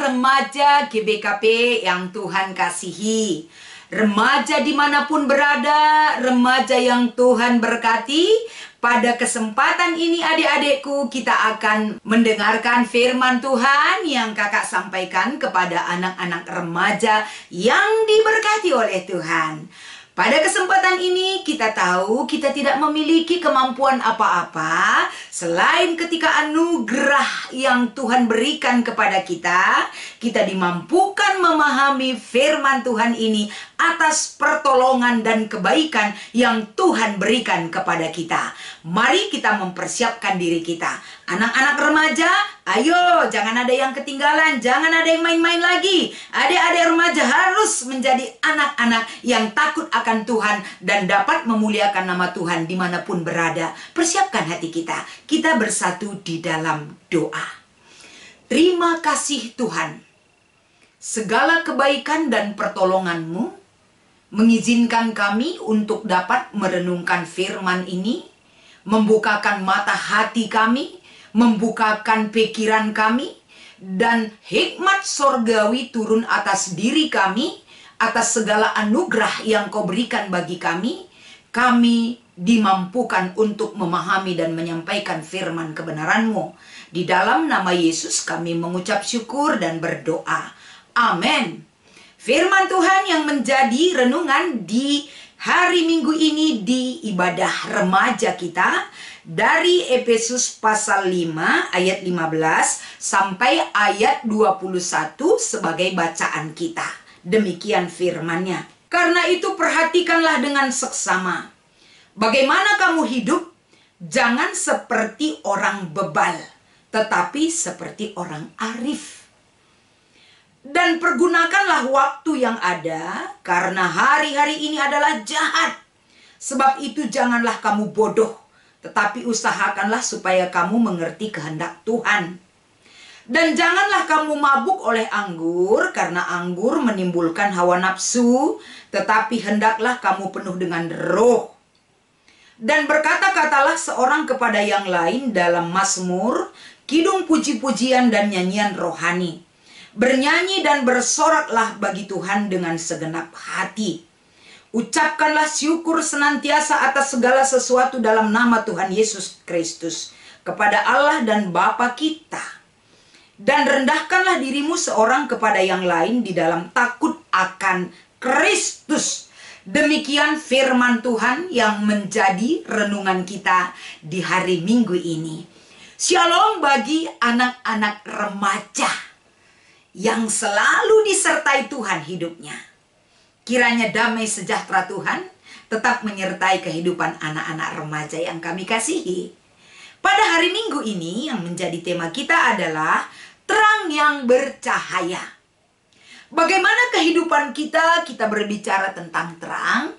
remaja GBKP yang Tuhan kasihi, remaja dimanapun berada, remaja yang Tuhan berkati, pada kesempatan ini adik-adikku kita akan mendengarkan firman Tuhan yang kakak sampaikan kepada anak-anak remaja yang diberkati oleh Tuhan. Pada kesempatan ini kita tahu kita tidak memiliki kemampuan apa-apa selain ketika anugerah yang Tuhan berikan kepada kita, kita dimampukan memahami firman Tuhan ini atas pertolongan dan kebaikan yang Tuhan berikan kepada kita. Mari kita mempersiapkan diri kita. Anak-anak remaja, ayo jangan ada yang ketinggalan, jangan ada yang main-main lagi. Adik-adik remaja harus menjadi anak-anak yang takut akan Tuhan dan dapat memuliakan nama Tuhan dimanapun berada. Persiapkan hati kita. Kita bersatu di dalam doa. Terima kasih Tuhan. Segala kebaikan dan pertolongan-Mu mengizinkan kami untuk dapat merenungkan firman ini, membukakan mata hati kami, membukakan pikiran kami, dan hikmat sorgawi turun atas diri kami, atas segala anugerah yang Kau berikan bagi kami. Kami dimampukan untuk memahami dan menyampaikan firman kebenaran-Mu. Di dalam nama Yesus kami mengucap syukur dan berdoa. Amin. Firman Tuhan yang menjadi renungan di hari Minggu ini di ibadah remaja kita dari Efesus pasal 5 ayat 15 sampai ayat 21 sebagai bacaan kita. Demikian firman-Nya. Karena itu perhatikanlah dengan seksama. Bagaimana kamu hidup? Jangan seperti orang bebal, tetapi seperti orang arif. Dan pergunakanlah waktu yang ada, karena hari-hari ini adalah jahat. Sebab itu janganlah kamu bodoh, tetapi usahakanlah supaya kamu mengerti kehendak Tuhan. Dan janganlah kamu mabuk oleh anggur, karena anggur menimbulkan hawa nafsu, tetapi hendaklah kamu penuh dengan roh. Dan berkata-katalah seorang kepada yang lain dalam mazmur, kidung puji-pujian dan nyanyian rohani. Bernyanyi dan bersoraklah bagi Tuhan dengan segenap hati. Ucapkanlah syukur senantiasa atas segala sesuatu dalam nama Tuhan Yesus Kristus kepada Allah dan Bapa kita. Dan rendahkanlah dirimu seorang kepada yang lain di dalam takut akan Kristus. Demikian firman Tuhan yang menjadi renungan kita di hari Minggu ini. Shalom bagi anak-anak remaja yang selalu disertai Tuhan hidupnya. Kiranya damai sejahtera Tuhan tetap menyertai kehidupan anak-anak remaja yang kami kasihi. Pada hari Minggu ini yang menjadi tema kita adalah terang yang bercahaya. Bagaimana kehidupan kita berbicara tentang terang?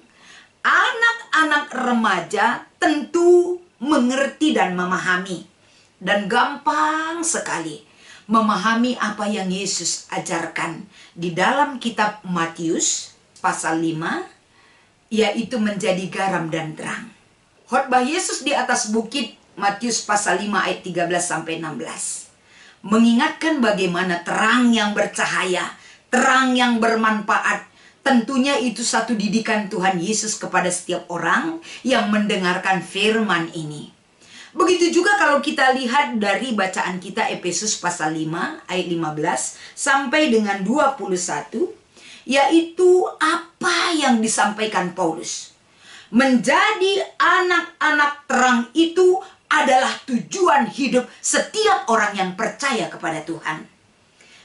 Anak-anak remaja tentu mengerti dan memahami. Dan gampang sekali memahami apa yang Yesus ajarkan di dalam kitab Matius pasal 5, yaitu menjadi garam dan terang. Khotbah Yesus di atas bukit Matius pasal 5 ayat 13 sampai 16 mengingatkan bagaimana terang yang bercahaya, terang yang bermanfaat. Tentunya itu satu didikan Tuhan Yesus kepada setiap orang yang mendengarkan firman ini. Begitu juga kalau kita lihat dari bacaan kita Efesus pasal 5 ayat 15 sampai dengan 21, yaitu apa yang disampaikan Paulus. Menjadi anak-anak terang itu adalah tujuan hidup setiap orang yang percaya kepada Tuhan.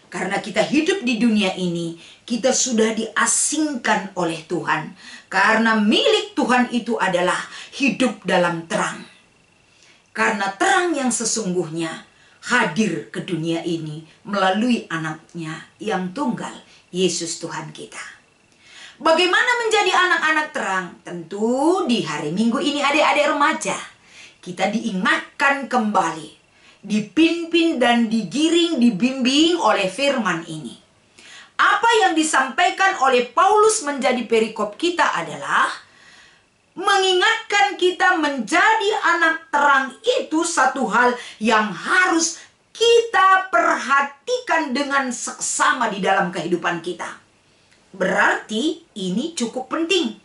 Karena kita hidup di dunia ini, kita sudah diasingkan oleh Tuhan. Karena milik Tuhan itu adalah hidup dalam terang. Karena terang yang sesungguhnya hadir ke dunia ini melalui anaknya yang tunggal, Yesus Tuhan kita. Bagaimana menjadi anak-anak terang? Tentu di hari Minggu ini adik-adik remaja, kita diingatkan kembali, dipimpin dan digiring, dibimbing oleh firman ini. Apa yang disampaikan oleh Paulus menjadi perikop kita adalah mengingatkan kita menjadi anak terang itu satu hal yang harus kita perhatikan dengan seksama di dalam kehidupan kita. Berarti ini cukup penting.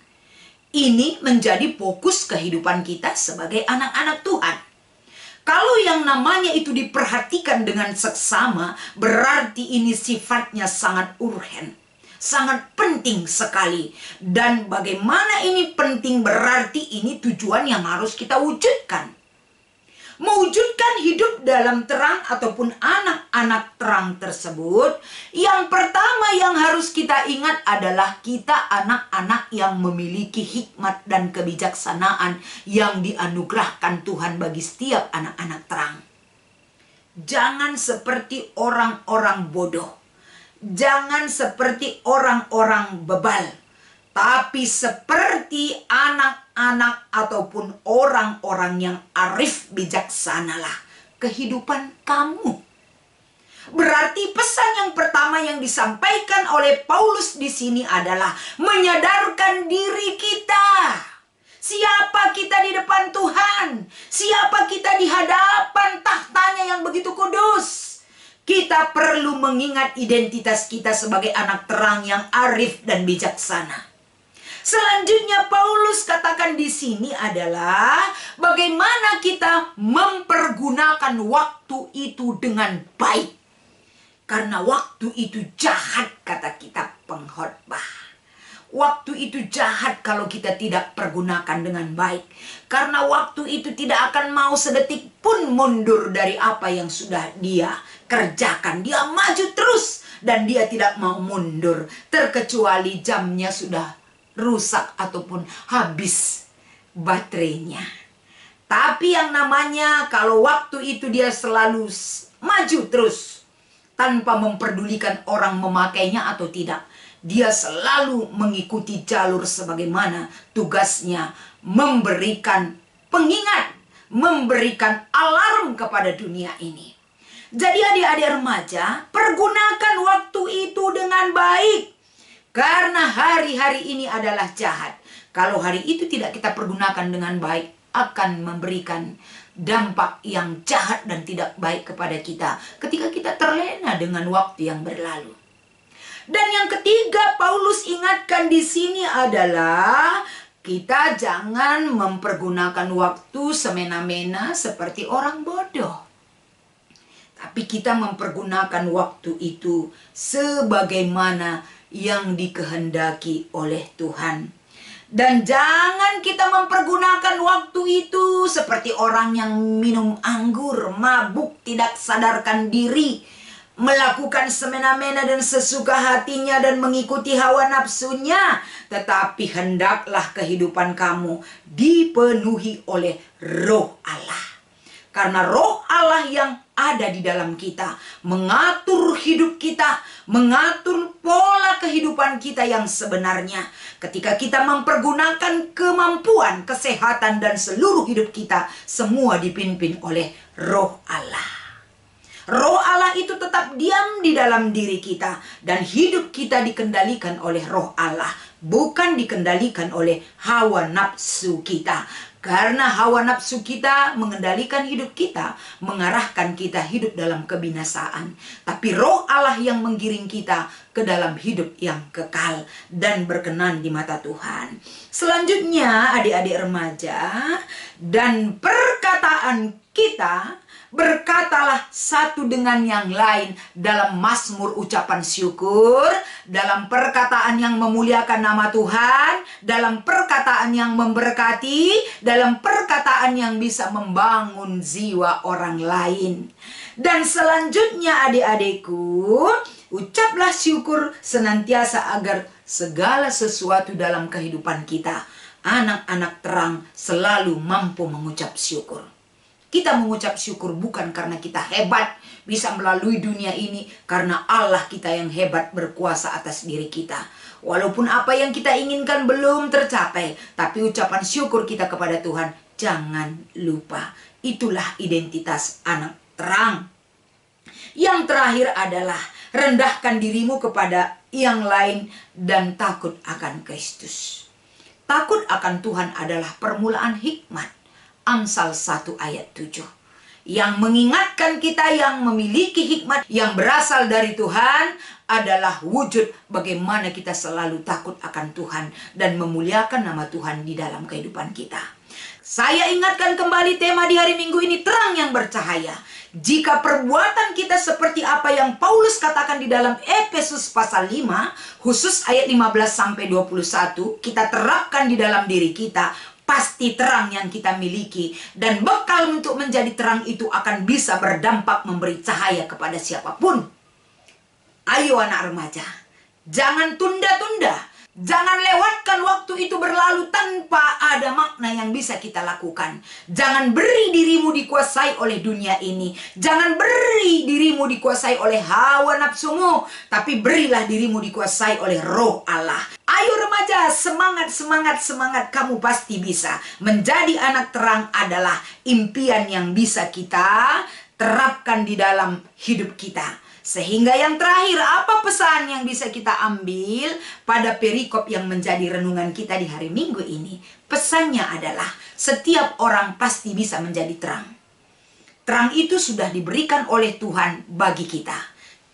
Ini menjadi fokus kehidupan kita sebagai anak-anak Tuhan. Kalau yang namanya itu diperhatikan dengan seksama, berarti ini sifatnya sangat urgen. Sangat penting sekali. Dan bagaimana ini penting, berarti ini tujuan yang harus kita wujudkan. Mewujudkan hidup dalam terang ataupun anak-anak terang tersebut, yang pertama yang harus kita ingat adalah kita anak-anak yang memiliki hikmat dan kebijaksanaan yang dianugerahkan Tuhan bagi setiap anak-anak terang. Jangan seperti orang-orang bodoh. Jangan seperti orang-orang bebal, tapi seperti anak-anak ataupun orang-orang yang arif bijaksanalah kehidupan kamu. Berarti pesan yang pertama yang disampaikan oleh Paulus di sini adalah menyadarkan diri kita. Siapa kita di depan Tuhan? Siapa kita di hadapan tahtanya yang begitu kudus? Kita perlu mengingat identitas kita sebagai anak terang yang arif dan bijaksana. Selanjutnya Paulus katakan di sini adalah bagaimana kita mempergunakan waktu itu dengan baik. Karena waktu itu jahat, kata kitab pengkhotbah. Waktu itu jahat kalau kita tidak pergunakan dengan baik. Karena waktu itu tidak akan mau sedetik pun mundur dari apa yang sudah dia kerjakan. Dia maju terus dan dia tidak mau mundur. Terkecuali jamnya sudah rusak ataupun habis baterainya. Tapi yang namanya kalau waktu itu dia selalu maju terus. Tanpa memperdulikan orang memakainya atau tidak. Dia selalu mengikuti jalur sebagaimana tugasnya, memberikan pengingat, memberikan alarm kepada dunia ini. Jadi adik-adik remaja, pergunakan waktu itu dengan baik. Karena hari-hari ini adalah jahat. Kalau hari itu tidak kita pergunakan dengan baik, akan memberikan dampak yang jahat dan tidak baik kepada kita ketika kita terlena dengan waktu yang berlalu. Dan yang ketiga Paulus ingatkan di sini adalah kita jangan mempergunakan waktu semena-mena seperti orang bodoh. Tapi kita mempergunakan waktu itu sebagaimana yang dikehendaki oleh Tuhan. Dan jangan kita mempergunakan waktu itu seperti orang yang minum anggur, mabuk, tidak sadarkan diri, melakukan semena-mena dan sesuka hatinya dan mengikuti hawa nafsunya. Tetapi hendaklah kehidupan kamu dipenuhi oleh Roh Allah. Karena Roh Allah yang ada di dalam kita mengatur hidup kita, mengatur pola kehidupan kita yang sebenarnya. Ketika kita mempergunakan kemampuan, kesehatan dan seluruh hidup kita, semua dipimpin oleh Roh Allah. Roh Allah itu tetap diam di dalam diri kita dan hidup kita dikendalikan oleh Roh Allah, bukan dikendalikan oleh hawa nafsu kita. Karena hawa nafsu kita mengendalikan hidup kita, mengarahkan kita hidup dalam kebinasaan. Tapi Roh Allah yang menggiring kita ke dalam hidup yang kekal dan berkenan di mata Tuhan. Selanjutnya adik-adik remaja, dan perkataan kita berkatalah satu dengan yang lain dalam mazmur ucapan syukur, dalam perkataan yang memuliakan nama Tuhan, dalam perkataan yang memberkati, dalam perkataan yang bisa membangun jiwa orang lain. Dan selanjutnya adik-adikku, ucaplah syukur senantiasa agar segala sesuatu dalam kehidupan kita, anak-anak terang, selalu mampu mengucap syukur. Kita mengucap syukur bukan karena kita hebat bisa melalui dunia ini, karena Allah kita yang hebat berkuasa atas diri kita. Walaupun apa yang kita inginkan belum tercapai, tapi ucapan syukur kita kepada Tuhan jangan lupa. Itulah identitas anak terang. Yang terakhir adalah rendahkan dirimu kepada yang lain dan takut akan Kristus. Takut akan Tuhan adalah permulaan hikmat. Amsal 1 ayat 7. yang mengingatkan kita, yang memiliki hikmat yang berasal dari Tuhan, adalah wujud bagaimana kita selalu takut akan Tuhan dan memuliakan nama Tuhan di dalam kehidupan kita. Saya ingatkan kembali tema di hari Minggu ini, terang yang bercahaya. Jika perbuatan kita seperti apa yang Paulus katakan di dalam Efesus pasal 5, khusus ayat 15-21, kita terapkan di dalam diri kita, pasti terang yang kita miliki dan bekal untuk menjadi terang itu akan bisa berdampak memberi cahaya kepada siapapun. Ayo anak remaja, jangan tunda-tunda, jangan lewatkan waktu itu berlalu tanpa ada makna yang bisa kita lakukan. Jangan beri dirimu dikuasai oleh dunia ini, jangan beri dirimu dikuasai oleh hawa nafsumu, tapi berilah dirimu dikuasai oleh Roh Allah. Ayo remaja, semangat, semangat, semangat, kamu pasti bisa. Menjadi anak terang adalah impian yang bisa kita terapkan di dalam hidup kita. Sehingga yang terakhir, apa pesan yang bisa kita ambil pada perikop yang menjadi renungan kita di hari Minggu ini? Pesannya adalah setiap orang pasti bisa menjadi terang. Terang itu sudah diberikan oleh Tuhan bagi kita.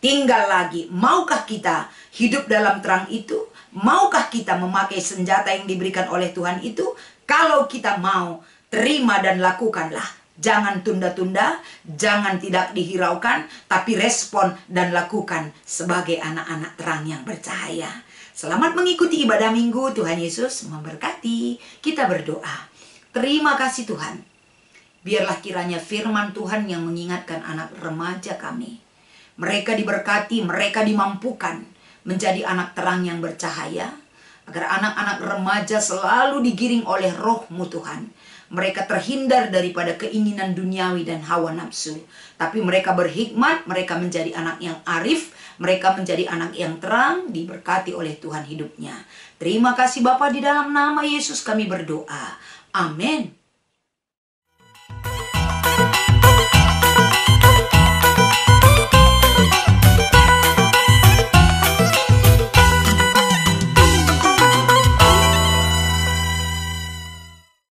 Tinggal lagi, maukah kita hidup dalam terang itu? Maukah kita memakai senjata yang diberikan oleh Tuhan itu? Kalau kita mau, terima dan lakukanlah. Jangan tunda-tunda, jangan tidak dihiraukan, tapi respon dan lakukan sebagai anak-anak terang yang bercahaya. Selamat mengikuti ibadah minggu. Tuhan Yesus memberkati. Kita berdoa. Terima kasih Tuhan. Biarlah kiranya firman Tuhan yang mengingatkan anak remaja kami. Mereka diberkati, mereka dimampukan menjadi anak terang yang bercahaya. Agar anak-anak remaja selalu digiring oleh Roh-Mu Tuhan. Mereka terhindar daripada keinginan duniawi dan hawa nafsu. Tapi mereka berhikmat, mereka menjadi anak yang arif, mereka menjadi anak yang terang, diberkati oleh Tuhan hidupnya. Terima kasih Bapa, di dalam nama Yesus kami berdoa. Amin.